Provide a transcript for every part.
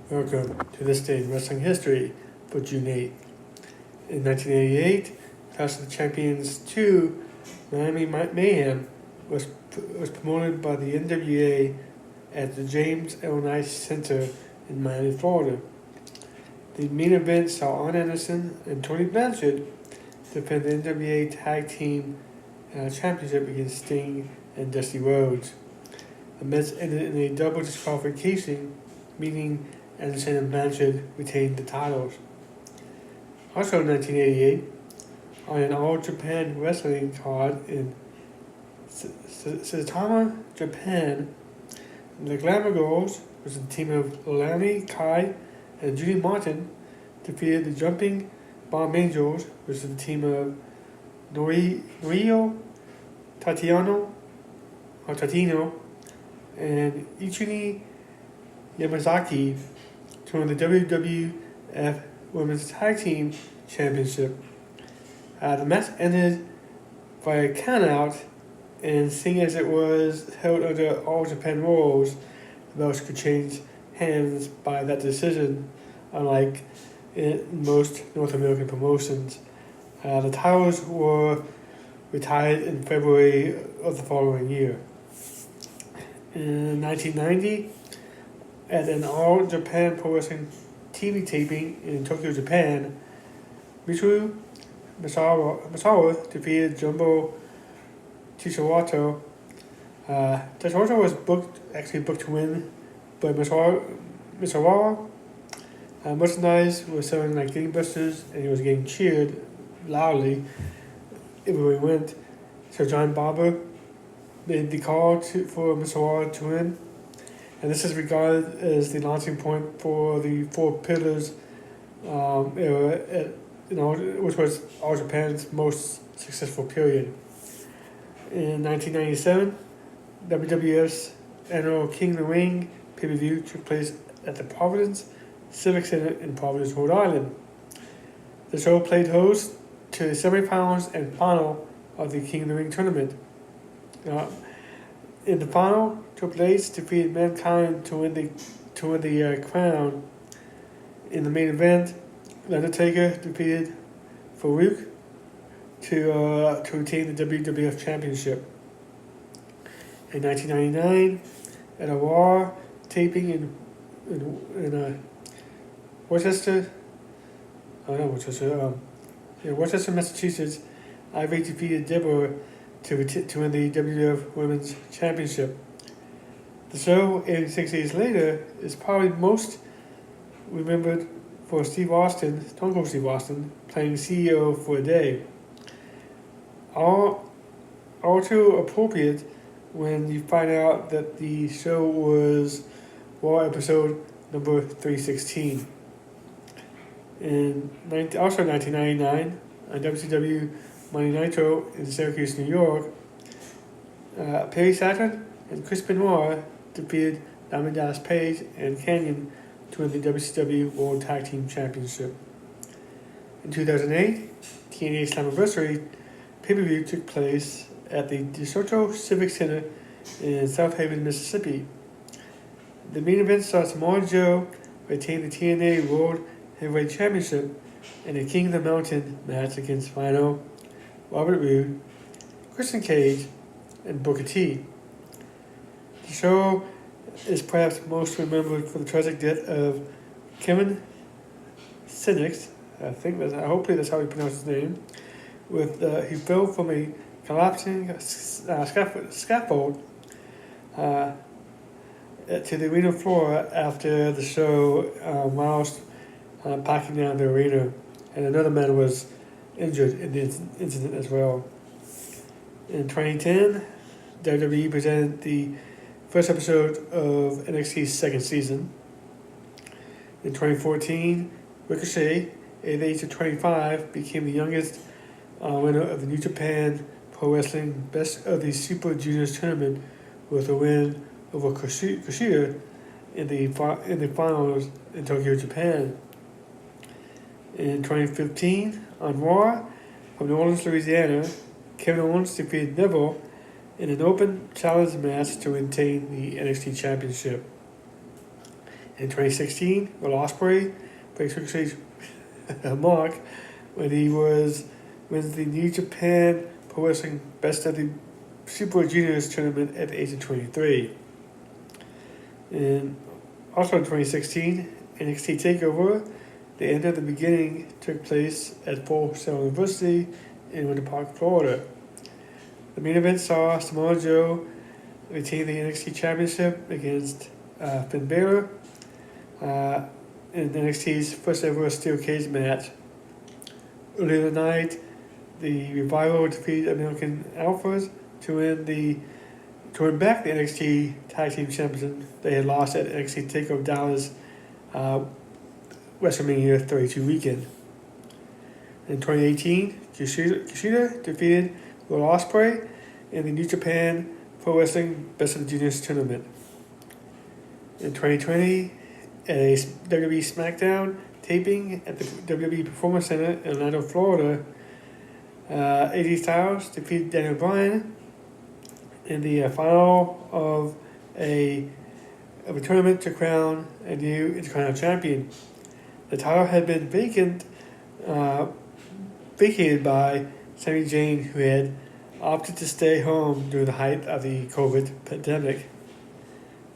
Welcome to this day in wrestling history for June 8th. In 1988, Clash of the Champions 2, Miami Mayhem was promoted by the NWA at the James L. Knight Center in Miami, Florida. The main event saw Arn Anderson and Tony Blanchard defend the NWA Tag Team Championship against Sting and Dusty Rhodes. The match ended in a double disqualification, meaning Anderson and Blanchard retained the titles. Also in 1988, on an All Japan Wrestling card in Saitama, Japan, the Glamour Girls, which was a team of Lani Kai and Judy Martin, defeated the Jumping Bomb Angels, which was a team of Norio, Tatino, and Ichini Yamazaki to win the WWF Women's Tag Team Championship. The match ended by a countout, and seeing as it was held under All Japan rules, the belts could change hands by that decision, unlike in most North American promotions. The titles were retired in February of the following year. In 1990, at an All Japan Pro Wrestling TV taping in Tokyo, Japan, Michiru Misawa defeated Jumbo Tsuwato. Tsuwato was booked to win, but Misawa merchandise was selling like gangbusters, and he was getting cheered loudly everywhere he went. So John Barber made the call for Misawa to win, and this is regarded as the launching point for the Four Pillars era, which was All Japan's most successful period. In 1997, WWF's annual King of the Ring pay-per-view took place at the Providence Civic Center in Providence, Rhode Island. The show played host to the semifinals and final of the King of the Ring tournament. In the final, Triple H defeated Mankind to win the crown. In the main event, The Undertaker defeated Farouk to retain the WWF Championship. In 1999, at a Raw taping in Worcester, Massachusetts, Ivy defeated Deborah to win the WWF Women's Championship. The show, 86 years later, is probably most remembered for Stone Cold Steve Austin, playing CEO for a day. All too appropriate when you find out that the show was Raw episode number 316. Also in 1999, on WCW Monday Nitro in Syracuse, New York, Perry Saturn and Chris Benoit defeated Diamond Dallas Page and Canyon to win the WCW World Tag Team Championship. In 2008, TNA Slammiversary pay-per-view took place at the DeSoto Civic Center in South Haven, Mississippi. The main event saw Samoa Joe retain the TNA World Heavyweight Championship in a King of the Mountain match against Rhino, Robert Roode, Christian Cage, and Booker T. The show is perhaps most remembered for the tragic death of Kevin Sinix. Hopefully that's how you pronounce his name. He fell from a collapsing scaffold to the arena floor after the show whilst packing down the arena, and another man was injured in the incident as well. In 2010, WWE presented the first episode of NXT's second season. In 2014, Ricochet, at the age of 25, became the youngest winner of the New Japan Pro Wrestling Best of the Super Juniors tournament with a win over Kushida in the finals in Tokyo, Japan. In 2015, on Raw, from New Orleans, Louisiana, Kevin Owens defeated Neville in an open challenge match to retain the NXT Championship. In 2016, Will Ospreay breaks Ricochet's mark when he wins the New Japan Pro Wrestling Best of the Super Juniors tournament at the age of 23. And also in 2016, NXT TakeOver, the end of the beginning, took place at Full Sail University in Winter Park, Florida. The main event saw Samoa Joe retain the NXT Championship against Finn Balor in NXT's first ever steel cage match. Earlier the night, the Revival defeated American Alphas to win back the NXT Tag Team Championship they had lost at NXT TakeOver Dallas WrestleMania 32 weekend. In 2018, Kushida defeated Will Ospreay in the New Japan Pro Wrestling Best of the Juniors tournament. In 2020, at a WWE SmackDown taping at the WWE Performance Center in Orlando, Florida, AJ Styles defeated Daniel Bryan in the final of a tournament to crown a new Intercontinental Champion. The title had been vacated by Sami Zayn, who had opted to stay home during the height of the COVID pandemic.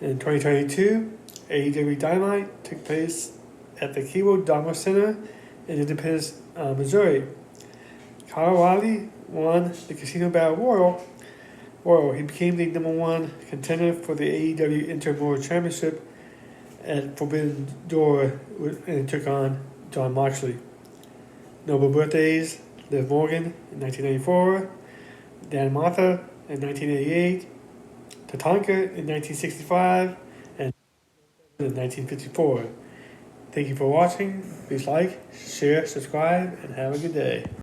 In 2022, AEW Dynamite took place at the Kiwo Dama Center in Independence, Missouri. Kyle O'Reilly won the Casino Battle Royal. He became the #1 contender for the AEW Interim World Championship at Forbidden Door and took on Jon Moxley. Notable birthdays: Liv Morgan in 1994, Dan Martha in 1988, Tatanka in 1965, and in 1954. Thank you for watching. Please like, share, subscribe, and have a good day.